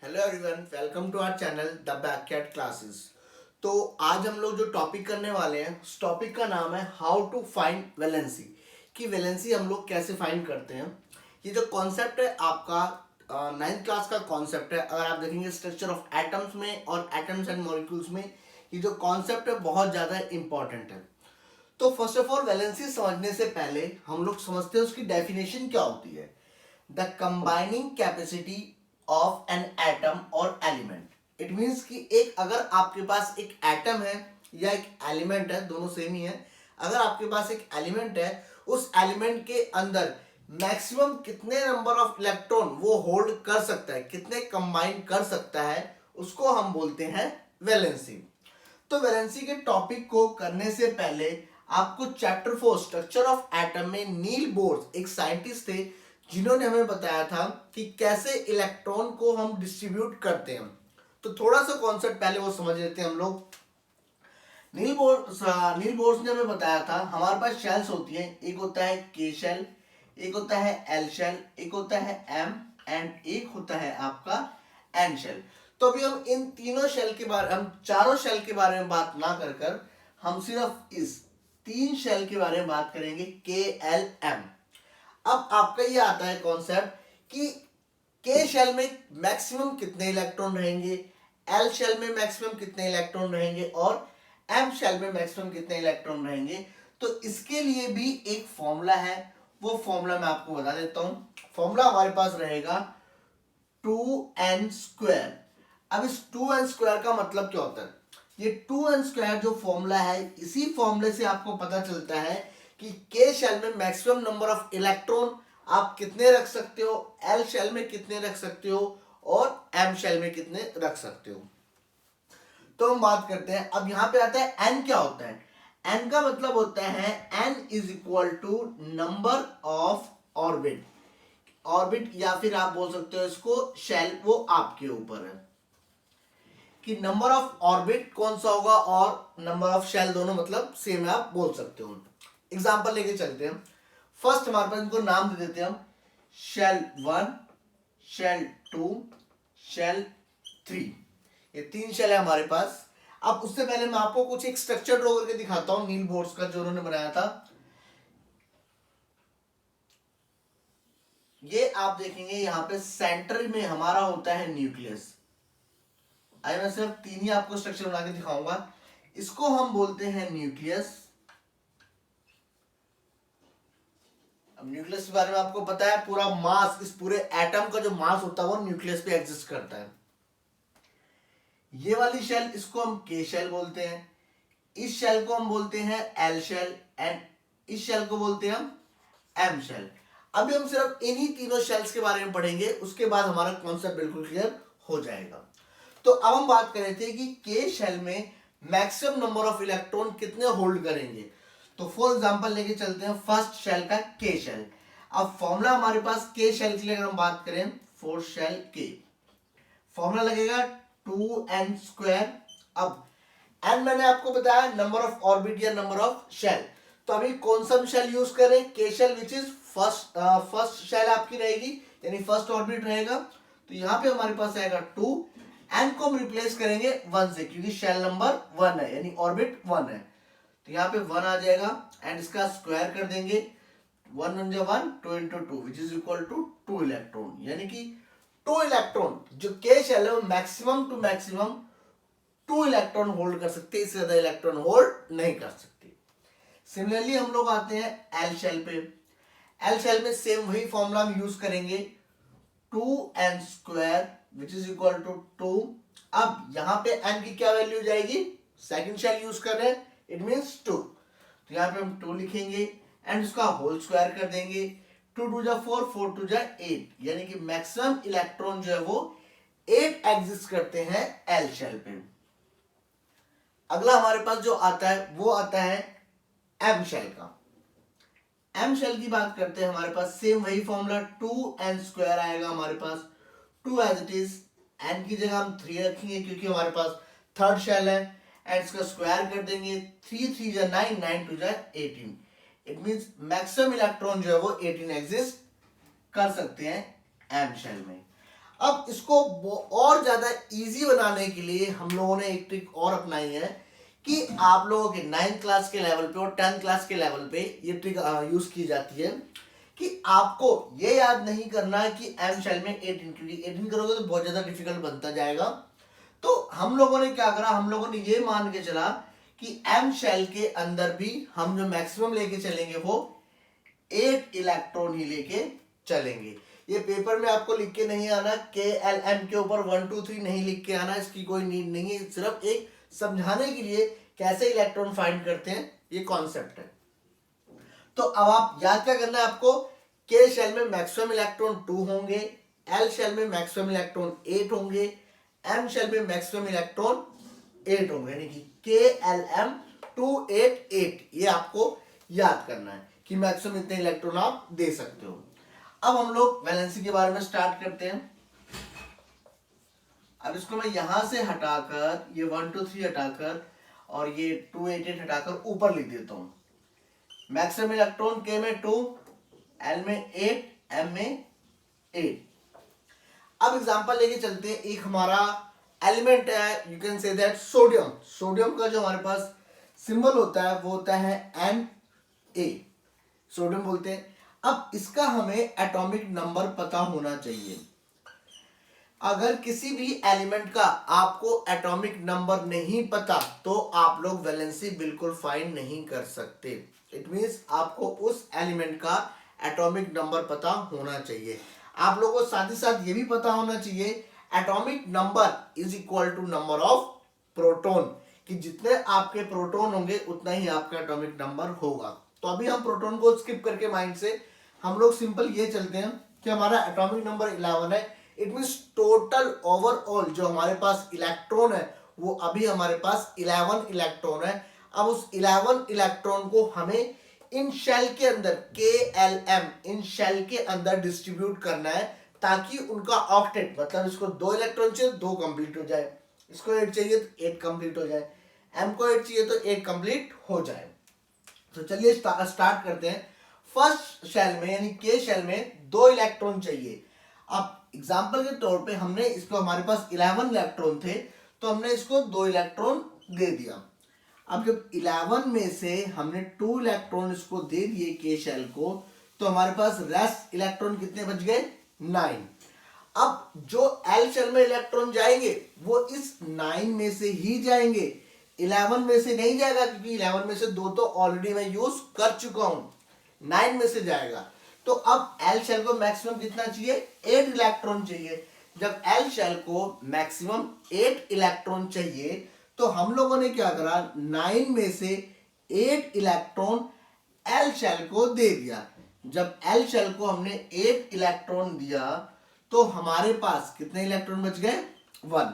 Hello everyone, welcome to our channel the backyard classes. तो आज हम लोग जो टॉपिक करने वाले हैं उस टॉपिक का नाम है हाउ टू फाइंड वैलेंसी। कि वैलेंसी हम लोग कैसे फाइंड करते हैं। ये जो कॉन्सेप्ट है आपका 9th क्लास का कॉन्सेप्ट है। अगर आप देखेंगे स्ट्रक्चर ऑफ एटम्स में और एटम्स एंड मॉलिक्यूल्स में, ये जो कॉन्सेप्ट है बहुत ज़्यादा इंपॉर्टेंट है। तो फर्स्ट ऑफ ऑल वैलेंसी समझने से पहले हम लोग समझते हैं उसकी डेफिनेशन क्या होती है। The combining capacity of an atom और एलिमेंट। इट मीन्स कि एक अगर आपके पास एक एटम है या एक एलिमेंट है, दोनों सेम ही है। अगर आपके पास एक एलिमेंट है, उस एलिमेंट के अंदर मैक्सिमम कितने नंबर ऑफ इलेक्ट्रॉन वो होल्ड कर सकता है, कितने कंबाइन कर सकता है, उसको हम बोलते हैं वैलेंसी। तो वैलेंसी के टॉपिक को करने से पहले आपको चैप्टर 4 स्ट्रक्चर ऑफ एटम में नील बोर्स एक साइंटिस्ट थे जिन्होंने हमें बताया था कि कैसे इलेक्ट्रॉन को हम डिस्ट्रीब्यूट करते हैं। तो थोड़ा सा कॉन्सेप्ट पहले वो समझ लेते हैं हम लोग। नील बोर्स ने हमें बताया था हमारे पास शेल्स होती हैं। एक होता है के शेल, एक होता है एल शेल, एक होता है एम एंड एक होता है आपका एन शेल। तो अभी हम इन तीनों शेल के बारे, हम चारों शेल के बारे में बात ना कर कर हम सिर्फ इस तीन शेल के बारे में बात करेंगे, के एल एम। अब आपका ये आता है कॉन्सेप्ट कि के शेल में मैक्सिमम कितने इलेक्ट्रॉन रहेंगे, एल शेल में मैक्सिमम कितने इलेक्ट्रॉन रहेंगे और एम शेल में मैक्सिमम कितने इलेक्ट्रॉन रहेंगे। तो इसके लिए भी एक फॉर्मूला है, वो फॉर्मूला मैं आपको बता देता हूं। फॉर्मूला हमारे पास रहेगा 2n²। अब इस 2n² का मतलब क्या होता है। ये 2n² जो फॉर्मूला है, इसी फॉर्मूले से आपको पता चलता है कि के शेल में मैक्सिमम नंबर ऑफ इलेक्ट्रॉन आप कितने रख सकते हो, एल शेल में कितने रख सकते हो और एम शेल में कितने रख सकते हो। तो हम बात करते हैं। अब यहां पे आता है एन क्या होता है। एन का मतलब होता है n is equal to number of orbit. Orbit या फिर आप बोल सकते हो इसको शेल, वो आपके ऊपर है कि नंबर ऑफ ऑर्बिट कौन सा होगा और नंबर ऑफ शेल दोनों मतलब सेम है, आप बोल सकते हो। एग्जांपल लेके चलते हैं। फर्स्ट हमारे पास इनको नाम दे देते हैं हम, शेल 1, शेल 2, शेल 3। ये तीन शेल है हमारे पास। अब उससे पहले मैं आपको कुछ एक स्ट्रक्चर ड्रॉ करके दिखाता हूं नील बोर्ड्स का जो उन्होंने बनाया था। ये आप देखेंगे यहां पे सेंटर में हमारा होता है न्यूक्लियस। आई मैं सिर्फ तीन ही आपको स्ट्रक्चर बना के दिखाऊंगा। इसको हम बोलते हैं न्यूक्लियस। अब न्यूक्लियस के बारे में आपको पता है, पूरा मास, इस पूरे एटम का जो मास होता है वो न्यूक्लियस पे एग्जिस्ट करता है। ये वाली शेल, इसको हम के शेल बोलते हैं। इस शेल को हम बोलते हैं एल शेल एंड इस शेल को बोलते हैं हम एम शेल। अभी हम सिर्फ इन्हीं तीनों शेल्स के बारे में पढ़ेंगे, उसके बाद हमारा कॉन्सेप्ट बिल्कुल क्लियर हो जाएगा। तो अब हम बात कर रहे थे कि के शेल में मैक्सिमम नंबर ऑफ इलेक्ट्रॉन कितने होल्ड करेंगे। तो फॉर एग्जांपल लेके चलते हैं फर्स्ट शेल का के शेल। अब फॉर्मूला हमारे पास के शेल के लिए अगर हम बात करें, फोर शेल के, फॉर्मूला लगेगा 2n²। अब एन मैंने आपको बताया नंबर ऑफ ऑर्बिट या नंबर ऑफ शेल। तो अभी कौन सा शेल यूज करें, K shell which is first shell आपकी रहेगी, यानी फर्स्ट ऑर्बिट रहेगा। तो यहां पे हमारे पास आएगा 2, एन को हम रिप्लेस करेंगे 1 से क्योंकि शेल नंबर 1 है यानी ऑर्बिट 1 है। तो यहाँ पे 1 आ जाएगा एंड इसका स्क्वायर कर देंगे। 1 1 1, 2 into 2 which is equal to 2 electron, यानी कि 2 इलेक्ट्रॉन जो के शेल है वो maximum to maximum 2 electron hold कर सकते हैं, इससे ज्यादा इलेक्ट्रॉन होल्ड नहीं कर सकते। सिमिलरली हम लोग आते हैं एल शेल पे। एल शेल में सेम वही फॉर्मूला हम यूज करेंगे, 2n² which is equal to 2। अब यहां पे n की क्या वैल्यू जाएगी, सेकंड शेल यूज कर रहे हैं, इट मींस 2। तो यहां पे हम 2 लिखेंगे एंड उसका होल स्क्वायर कर देंगे। 2 2 जा 4, 4 2 जा 8, यानी कि मैक्सिमम इलेक्ट्रॉन जो है वो 8 एग्जिस्ट करते हैं एल शेल पे। अगला हमारे पास जो आता है वो आता है एम शेल का। एम शेल की बात करते हैं, हमारे पास सेम वही फॉर्मूला 2n² आएगा हमारे पास, 2 एज इट इज। एन की जगह हम 3 रखेंगे क्योंकि हमारे पास थर्ड शेल है एंड इसका स्क्वायर कर देंगे। 3 3 जा 9, 9 2 जा 18। इट मींस मैक्सिमम इलेक्ट्रॉन जो है वो 18 एग्जिस्ट कर सकते हैं एम शेल में। अब इसको और ज्यादा इजी बनाने के लिए हम लोगों ने एक ट्रिक और अपनाई है कि आप लोगों के 9th क्लास के लेवल पे और 10th क्लास के लेवल पे ये ट्रिक यूज की जाती है कि आपको ये याद नहीं करना है कि एम शेल में 18 करोगे तो बहुत ज्यादा डिफिकल्ट बनता जाएगा। तो हम लोगों ने क्या करा, हम लोगों ने ये मान के चला कि एम शेल के अंदर भी हम जो मैक्सिमम लेके चलेंगे वो 8 इलेक्ट्रॉन ही लेके चलेंगे। ये पेपर में आपको लिख के नहीं आना, के एल एम के ऊपर 1 2 3 नहीं लिख के आना, इसकी कोई नीड नहीं है, सिर्फ एक समझाने के लिए कैसे इलेक्ट्रॉन फाइंड करते हैं ये कॉन्सेप्ट है। तो अब आप याद क्या करना है आपको, के शेल में मैक्सिमम इलेक्ट्रॉन 2 होंगे, एल शेल में मैक्सिमम इलेक्ट्रॉन 8 होंगे, एम शेल में मैक्सिमम इलेक्ट्रॉन 8 होंगे, यानी कि के एल एम 2 8 8, ये आपको याद करना है कि मैक्सिमम इतने इलेक्ट्रॉन आप दे सकते हो। अब हम लोग वैलेंसी के बारे में स्टार्ट करते हैं। अब इसको मैं यहां से हटाकर ये 1 2 3 हटाकर और ये 2 8 8 हटाकर ऊपर लिख देता हूं। मैक्सिमम इलेक्ट्रॉन के में 2, एल में 8, एम में 8। अब एग्जांपल लेके चलते हैं, एक हमारा एलिमेंट है, you can say that sodium. Sodium का जो हमारे पास सिंबल होता है वो होता है Na, सोडियम बोलते हैं। अब इसका हमें एटॉमिक नंबर पता होना चाहिए। अगर किसी भी एलिमेंट का आपको एटॉमिक नंबर नहीं पता तो आप लोग वैलेंसी बिल्कुल फाइंड नहीं कर सकते। इट मींस आपको उस एलिमेंट का एटॉमिक नंबर पता होना चाहिए। आप लोगों को साथ ही साथ ये भी पता होना चाहिए atomic number is equal to number of proton, कि जितने आपके प्रोटॉन होंगे उतना ही आपका एटॉमिक नंबर होगा। तो अभी हम प्रोटॉन को स्किप करके माइंड से हम लोग सिंपल ये चलते हैं कि हमारा एटॉमिक नंबर 11 है। इट मींस टोटल ओवरऑल जो हमारे पास इलेक्ट्रॉन है वो अभी हमारे पास 11 इलेक्ट्रॉन है। अब उस 11 इलेक्ट्रॉन को हमें इन शेल के अंदर KLM इन शेल के अंदर डिस्ट्रीब्यूट करना है ताकि उनका ऑक्टेट, मतलब इसको 2 इलेक्ट्रॉन चाहिए 2 कंप्लीट हो जाए, इसको 8 चाहिए तो 8 कंप्लीट हो जाए, M को 8 चाहिए तो 8 कंप्लीट हो जाए। तो चलिए स्टार्ट करते हैं। फर्स्ट शेल में यानी के शेल में 2 इलेक्ट्रॉन चाहिए। अब एग्जांपल के तौर पे हमने इसको, हमारे पास 11 इलेक्ट्रॉन थे तो हमने इसको 2 इलेक्ट्रॉन दे दिया। अब जब 11 में से हमने 2 इलेक्ट्रॉन इसको दे दिए के शेल को, तो हमारे पास रेस्ट इलेक्ट्रॉन कितने बच गए 9। अब जो एल शेल में इलेक्ट्रॉन जाएंगे वो इस 9 में से ही जाएंगे, 11 में से नहीं जाएगा, क्योंकि 11 में से 2 तो ऑलरेडी मैं यूज कर चुका हूं, 9 में से जाएगा। तो अब एल शेल को मैक्सिमम कितना चाहिए 8 इलेक्ट्रॉन चाहिए। जब एल शेल को मैक्सिमम 8 इलेक्ट्रॉन चाहिए तो हम लोगों ने क्या करा, 9 में से 8 इलेक्ट्रॉन एल शेल को दे दिया। जब एल शेल को हमने 8 इलेक्ट्रॉन दिया तो हमारे पास कितने इलेक्ट्रॉन बच गए 1।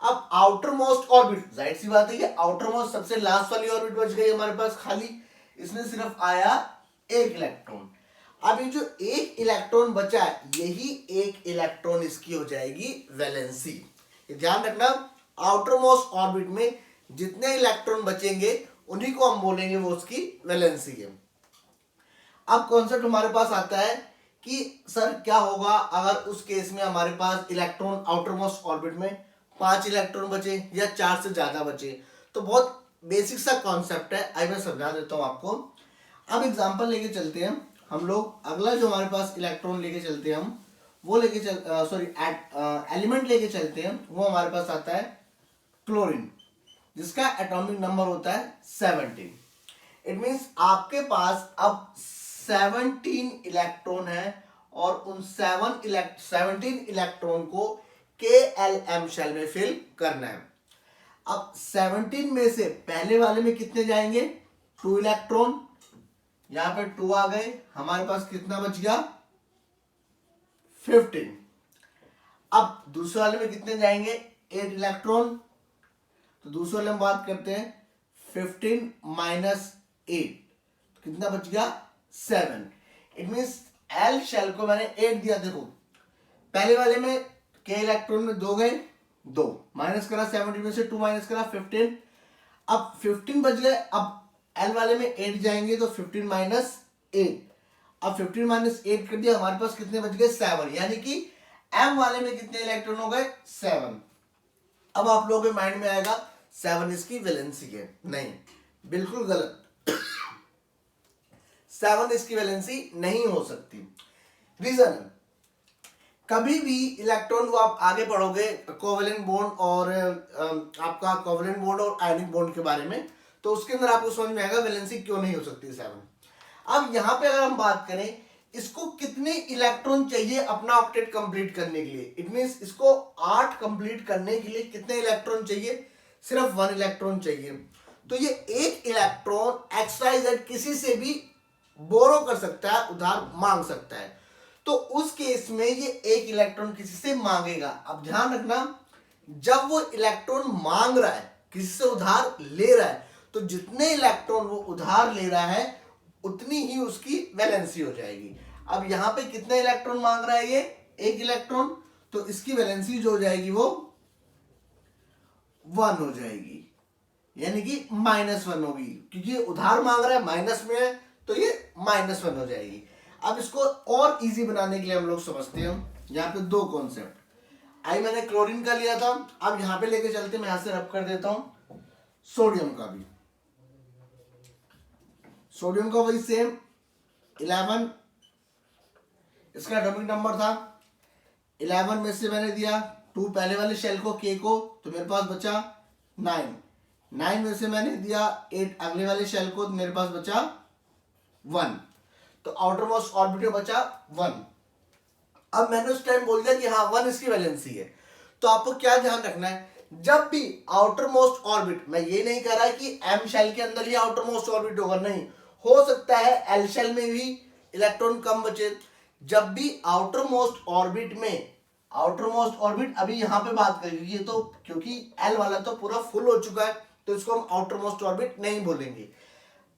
अब आउटर मोस्ट ऑर्बिट, जाहिर सी बात है ये आउटर मोस्ट सबसे लास्ट वाली ऑर्बिट बच गई हमारे पास खाली, इसमें सिर्फ आया 1 इलेक्ट्रॉन। अब ये जो 1 इलेक्ट्रॉन बचा है यही 1 इलेक्ट्रॉन इसकी हो जाएगी वैलेंसी। ये ध्यान रखना, आउटर मोस्ट ऑर्बिट में जितने इलेक्ट्रॉन बचेंगे उन्हीं को हम बोलेंगे वो उसकी वैलेंसी है। अब कॉन्सेप्ट हमारे पास आता है कि सर क्या होगा अगर उस केस में हमारे पास इलेक्ट्रॉन आउटर मोस्ट ऑर्बिट में 5 इलेक्ट्रॉन बचे या 4 से ज्यादा बचे। तो बहुत बेसिक सा कॉन्सेप्ट है, आई मैं समझा देता हूं आपको। अब एग्जांपल लेके चलते हैं हम लोग, अगला जो हमारे पास इलेक्ट्रॉन लेके चलते हैं हम वो लेके एलिमेंट लेके चलते हैं, वो हमारे पास आता है क्लोरीन, जिसका एटॉमिक नंबर होता है 17। इट मींस आपके पास अब 17 इलेक्ट्रॉन है और उन 17 इलेक्ट्रॉन को KLM शेल में फिल करना है। अब 17 में से पहले वाले में कितने जाएंगे 2 इलेक्ट्रॉन, यहां पे 2 आ गए, हमारे पास कितना बच गया 15। अब दूसरे वाले में कितने जाएंगे 8 इलेक्ट्रॉन, तो दूसरे वाले में बात करते हैं 15 माइनस 8 कितना बच गया 7। इट मींस एल शेल को मैंने 8 दिया, देखो पहले वाले में के इलेक्ट्रॉन में 2 गए, 2 माइनस करा 17 में से 2 माइनस करा 15, अब 15 बच गए। अब एल वाले में 8 जाएंगे तो 15 माइनस 8, अब 15 माइनस 8 कर दिया, हमारे पास कितने बच गए 7। यानी कि M वाले में कितने इलेक्ट्रॉन हो गए? 7। अब आप लोगों के माइंड में आएगा 7 इसकी वैलेंसी है। नहीं, बिल्कुल गलत। 7 इसकी वैलेंसी नहीं हो सकती। रीजन, कभी भी इलेक्ट्रॉन को आप आगे पढ़ोगे कोवेलेंट बॉन्ड और आपका कोवेलेंट बॉन्ड और आयनिक बॉन्ड के बारे में, तो उसके अंदर आपको समझ में आएगा वैलेंसी क्यों नहीं हो सकती 7। अब यहां पे अगर हम बात करें इसको कितने इलेक्ट्रॉन चाहिए अपना ऑक्टेट कंप्लीट करने के लिए, इट मींस इसको 8 कंप्लीट करने के लिए कितने इलेक्ट्रॉन चाहिए? सिर्फ 1 इलेक्ट्रॉन चाहिए। तो ये एक इलेक्ट्रॉन एक्स किसी से भी बोरो कर सकता है, उधार मांग सकता है। तो उस केस में ये एक इलेक्ट्रॉन किसी से मांगेगा। अब ध्यान रखना, जब वो इलेक्ट्रॉन मांग रहा है, किसी से उधार ले रहा है, तो जितने इलेक्ट्रॉन वो उधार ले रहा है उतनी ही उसकी वैलेंसी हो जाएगी। अब यहां पे कितने इलेक्ट्रॉन मांग रहा है? ये एक इलेक्ट्रॉन, तो इसकी वैलेंसी जो हो जाएगी वो 1 हो जाएगी, यानी कि -1 होगी, क्योंकि उधार मांग रहा है, माइनस में है, तो ये -1 हो जाएगी। अब इसको और इजी बनाने के लिए हम लोग समझते हैं यहाँ पे 2 कॉन्सेप्ट। आई मैंने क्लोरीन का लिया था, अब यहां पे लेके चलते, मैं यहां से रब कर देता हूं सोडियम का भी। सोडियम का वही सेम 11, इसका एटॉमिक नंबर था 11 में से मैंने दिया 2 पहले वाले शेल को, के को, तो मेरे पास बचा 9 में से मैंने दिया 8 अगले वाले शेल को, तो मेरे पास बचा 1, तो आउटर मोस्ट ऑर्बिट में बचा 1। अब मैंने उस टाइम बोल दिया कि हाँ 1 इसकी वैलेंसी है। तो आपको क्या ध्यान रखना है, जब भी आउटर मोस्ट ऑर्बिट, मैं ये नहीं कह रहा कि एम शेल के अंदर ही आउटर मोस्ट ऑर्बिट होगा, नहीं, हो सकता है एल शेल में भी इलेक्ट्रॉन कम बचे। जब भी आउटर मोस्ट ऑर्बिट में, आउटर मोस्ट ऑर्बिट अभी यहां पे बात करेंगे, तो क्योंकि एल वाला तो पूरा फुल हो चुका है, तो इसको हम आउटर मोस्ट ऑर्बिट नहीं बोलेंगे।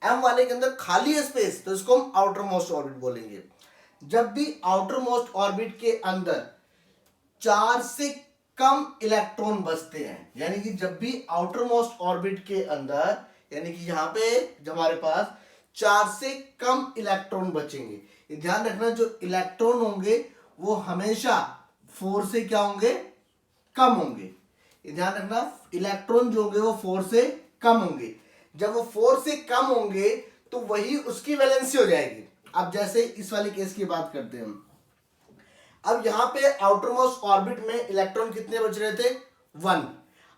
एम वाले के अंदर खाली है स्पेस, तो इसको हम आउटर मोस्ट ऑर्बिट बोलेंगे। जब भी आउटर मोस्ट ऑर्बिट के अंदर 4 से कम इलेक्ट्रॉन बचते हैं, यानी कि जब भी आउटर मोस्ट ऑर्बिट के अंदर, यानी कि यहां पे जब हमारे पास 4 से कम इलेक्ट्रॉन बचेंगे, ये ध्यान रखना, जो इलेक्ट्रॉन होंगे वो हमेशा 4 से क्या होंगे? कम होंगे। ये ध्यान रखना, इलेक्ट्रॉन जो होंगे वो 4 से कम होंगे। जब वो 4 से कम होंगे तो वही उसकी वैलेंसी हो जाएगी। अब जैसे इस वाले केस की बात करते हैं हम, अब यहां पे आउटर मोस्ट ऑर्बिट में इलेक्ट्रॉन कितने बच रहे थे? 1।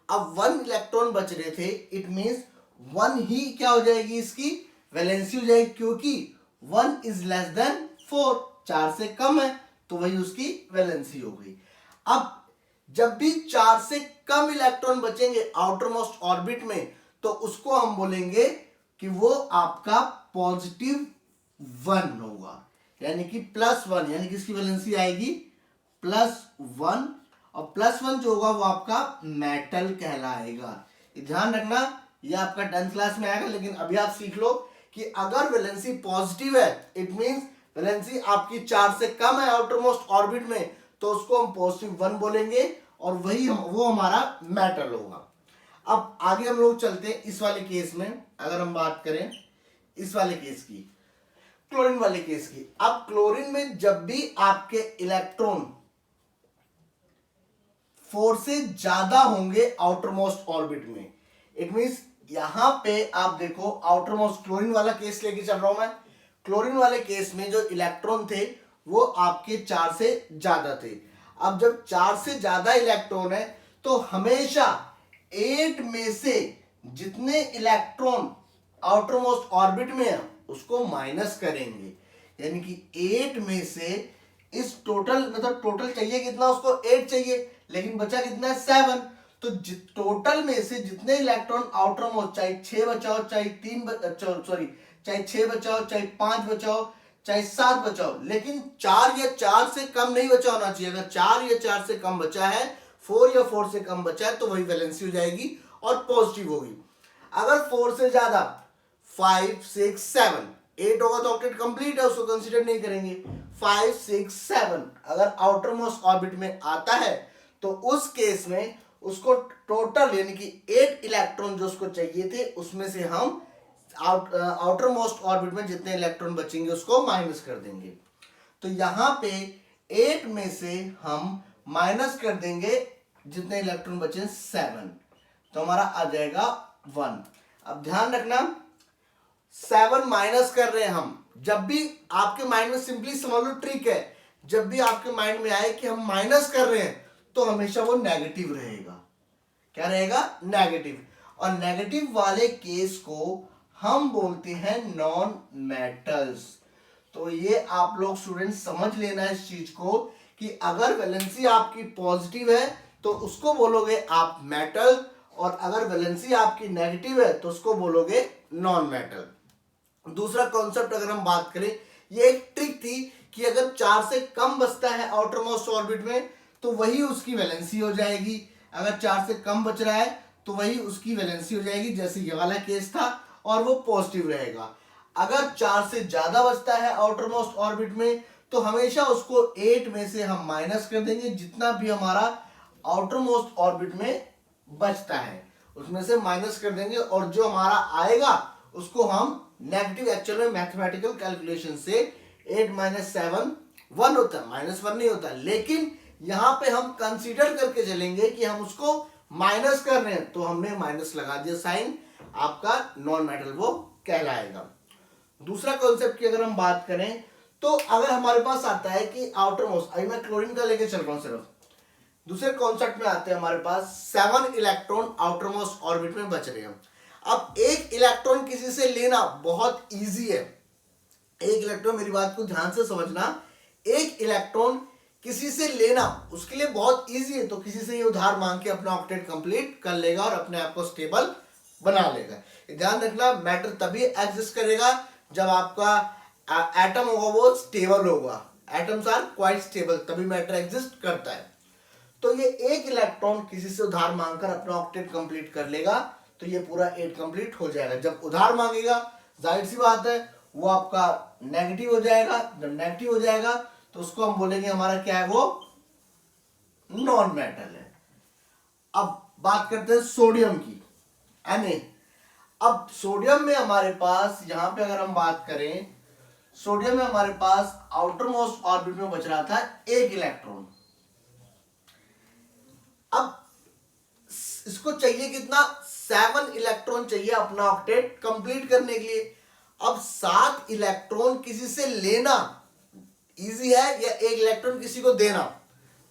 अब 1 इलेक्ट्रॉन बच रहे थे, इट मींस 1 ही क्या हो जाएगी? इसकी वैलेंसी हो जाएगी, क्योंकि 1 इज लेस देन 4, 4 से कम है, तो वही उसकी वैलेंसी हो गई। अब जब भी 4 से कम इलेक्ट्रॉन बचेंगे आउटर मोस्ट ऑर्बिट में, तो उसको हम बोलेंगे कि वो आपका पॉजिटिव 1 होगा, यानी कि +1, यानी कि इसकी वैलेंसी आएगी +1, और +1 जो होगा वो आपका मेटल कहलाएगा। ध्यान रखना, ये आपका 10th क्लास में आएगा, लेकिन अभी आप सीख लो कि अगर वैलेंसी पॉजिटिव है, इट मींस वैलेंसी आपकी 4 से कम है आउटर मोस्ट ऑर्बिट में, तो उसको हम +1 बोलेंगे, और वही वो हमारा मेटल होगा। अब आगे हम लोग चलते हैं इस वाले केस में, अगर हम बात करें इस वाले केस की, क्लोरीन वाले केस की। अब क्लोरीन में जब भी आपके इलेक्ट्रॉन 4 से ज्यादा होंगे आउटर मोस्ट ऑर्बिट में, इट मींस यहां पे आप देखो आउटर मोस्ट, क्लोरीन वाला केस लेके चल रहा हूं मैं। क्लोरीन वाले केस में जो इलेक्ट्रॉन थे वो आपके 4 से ज्यादा थे। अब जब 4 से ज्यादा इलेक्ट्रॉन है, तो हमेशा 8 में से जितने इलेक्ट्रॉन आउटर मोस्ट ऑर्बिट में है उसको माइनस करेंगे, यानी कि 8 में से इस टोटल, मतलब टोटल चाहिए कितना उसको? 8 चाहिए, लेकिन बचा कितना है? 7। तो टोटल में से जितने इलेक्ट्रॉन आउटर मोस्ट, चाहे 6 बचाओ, चाहे 3 सॉरी, चाहे 6 बचाओ, चाहे 5 बचाओ, चाहे 7 बचाओ, लेकिन 4 या 4 से कम नहीं बचा होना चाहिए। अगर 4 या 4 से कम बचा है, 4 या 4 से कम बचा है, तो वही वैलेंसी हो जाएगी और पॉजिटिव होगी। अगर 4 से ज्यादा, 5, 6, 7, 8 होगा तो ऑक्टेट कंप्लीट है, उसको कंसीडर नहीं करेंगे। 5, 6, 7 अगर आउटर मोस्ट ऑर्बिट में आता है, तो उस केस में उसको टोटल, यानी कि 8 इलेक्ट्रॉन जो उसको चाहिए थे, उसमें से हम आउटर मोस्ट ऑर्बिट में जितने इलेक्ट्रॉन बचेंगे उसको माइनस कर देंगे। तो यहां पे 8 में से हम माइनस कर देंगे जितने इलेक्ट्रॉन बचे 7, तो हमारा आ जाएगा 1। अब ध्यान रखना 7 माइनस कर रहे हैं हम। जब भी आपके माइंड में सिंपली समझ लो ट्रिक है, जब भी आपके माइंड में आए कि हम माइनस कर रहे हैं तो हमेशा वो नेगेटिव रहेगा। क्या रहेगा? नेगेटिव। और नेगेटिव वाले केस को हम बोलते हैं नॉन मेटल्स। तो ये आप लोग स्टूडेंट समझ लेना इस चीज को कि अगर वैलेंसी आपकी पॉजिटिव है तो उसको बोलोगे आप मेटल, और अगर वैलेंसी आपकी नेगेटिव है तो उसको बोलोगे नॉन मेटल। दूसरा कॉन्सेप्ट अगर हम बात करें, ये एक ट्रिक थी कि अगर 4 से कम बचता है आउटर मोस्ट ऑर्बिट में तो वही उसकी वैलेंसी हो जाएगी। अगर 4 से कम बच रहा है तो वही उसकी वैलेंसी हो जाएगी, जैसे ये वाला केस था, और वो पॉजिटिव रहेगा। अगर 4 से ज्यादा बचता है आउटर मोस्ट ऑर्बिट में तो हमेशा उसको 8 में से हम माइनस कर देंगे, जितना भी हमारा आउटर मोस्ट ऑर्बिट में बचता है उसमें से माइनस कर देंगे, और जो हमारा आएगा उसको हम नेगेटिव, एक्चुअल में मैथमेटिकल कैलकुलेशन से 8 माइनस 7 1 होता है, -1 नहीं होता। लेकिन यहां पे हम कंसीडर करके चलेंगे कि हम उसको माइनस कर रहे हैं, तो हमने माइनस लगा दिया साइन, आपका नॉन मेटल वो कहलाएगा। दूसरा कॉन्सेप्ट की अगर हम बात करें तो अगर हमारे पास आता है कि आउटर मोस्ट, अभी मैं क्लोरीन का लेके चल रहा हूं सिर्फ, दूसरे कॉन्सेप्ट में आते हैं हमारे पास 7 इलेक्ट्रॉन आउटर मोस्ट ऑर्बिट में बच रहे हैं। अब एक इलेक्ट्रॉन किसी से लेना बहुत इजी है। एक इलेक्ट्रॉन, मेरी बात को ध्यान से समझना, एक इलेक्ट्रॉन किसी से लेना उसके लिए बहुत इजी है। तो किसी से ये उधार मांग के अपना ऑक्टेट कंप्लीट कर लेगा और अपने आप को स्टेबल बना लेगा। ध्यान रखना, मैटर तभी एग्जिस्ट करेगा जब आपका एटम होगा वो स्टेबल होगा। एटम्स आर क्वाइट स्टेबल, तभी मैटर एग्जिस्ट करता है। तो ये एक इलेक्ट्रॉन किसी से उधार मांगकर अपना ऑक्टेट कंप्लीट कर लेगा तो ये पूरा 8 कंप्लीट हो जाएगा। जब उधार मांगेगा जाहिर सी बात है वो आपका नेगेटिव हो जाएगा। जब नेगेटिव हो जाएगा तो उसको हम बोलेंगे हमारा क्या है, वो नॉन मेटल है। अब बात करते हैं सोडियम की, Na। अब सोडियम में हमारे पास, यहां पे अगर हम बात करें, सोडियम में हमारे पास आउटर मोस्ट ऑर्बिट में बच रहा था एक इलेक्ट्रॉन। अब इसको चाहिए कितना, 7 इलेक्ट्रॉन चाहिए अपना ऑक्टेट कंप्लीट करने के लिए। अब 7 इलेक्ट्रॉन किसी से लेना इजी है या एक इलेक्ट्रॉन किसी को देना?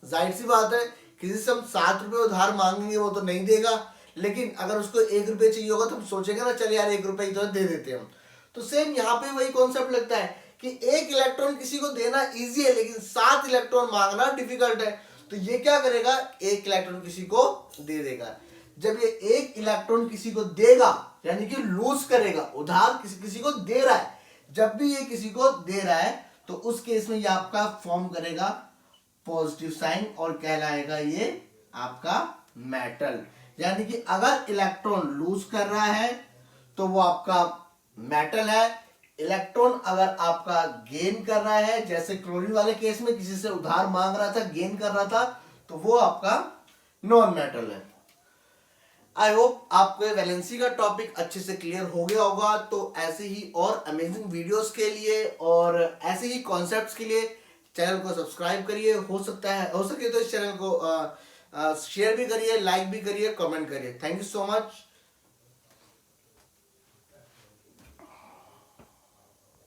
जाहिर सी बात है किसी से हम 7 रुपए उधार मांगेंगे वो तो नहीं देगा, लेकिन अगर उसको 1 रुपए चाहिए होगा तो हम सोचेंगे ना, चल यार 1 रुपए ही तो दे देते हैं हम। तो सेम यहाँ पे वही कॉन्सेप्ट लगता है कि एक इलेक्ट्रॉन किसी को देना इजी है लेकिन 7 इलेक्ट्रॉन मांगना डिफिकल्ट है। तो ये क्या करेगा, एक इलेक्ट्रॉन किसी को दे देगा। जब ये एक इलेक्ट्रॉन किसी को देगा यानी कि लूज करेगा, उधार किसी को दे रहा है, जब भी ये किसी को दे रहा है तो उस केस में ये आपका फॉर्म करेगा पॉजिटिव साइन और कहलाएगा ये आपका मेटल। यानी कि अगर इलेक्ट्रॉन लूज कर रहा है तो वो आपका मेटल है। इलेक्ट्रॉन अगर आपका गेन कर रहा है, जैसे क्लोरीन वाले केस में किसी से उधार मांग रहा था, गेन कर रहा था, तो वो आपका नॉन मेटल है। आई होप आपको वैलेंसी का टॉपिक अच्छे से क्लियर हो गया होगा। तो ऐसे ही और अमेजिंग वीडियोस के लिए और ऐसे ही कॉन्सेप्ट्स के लिए चैनल को सब्सक्राइब करिए। हो सके तो इस चैनल को शेयर भी करिए, लाइक भी करिए, कमेंट करिए। Thank you so much.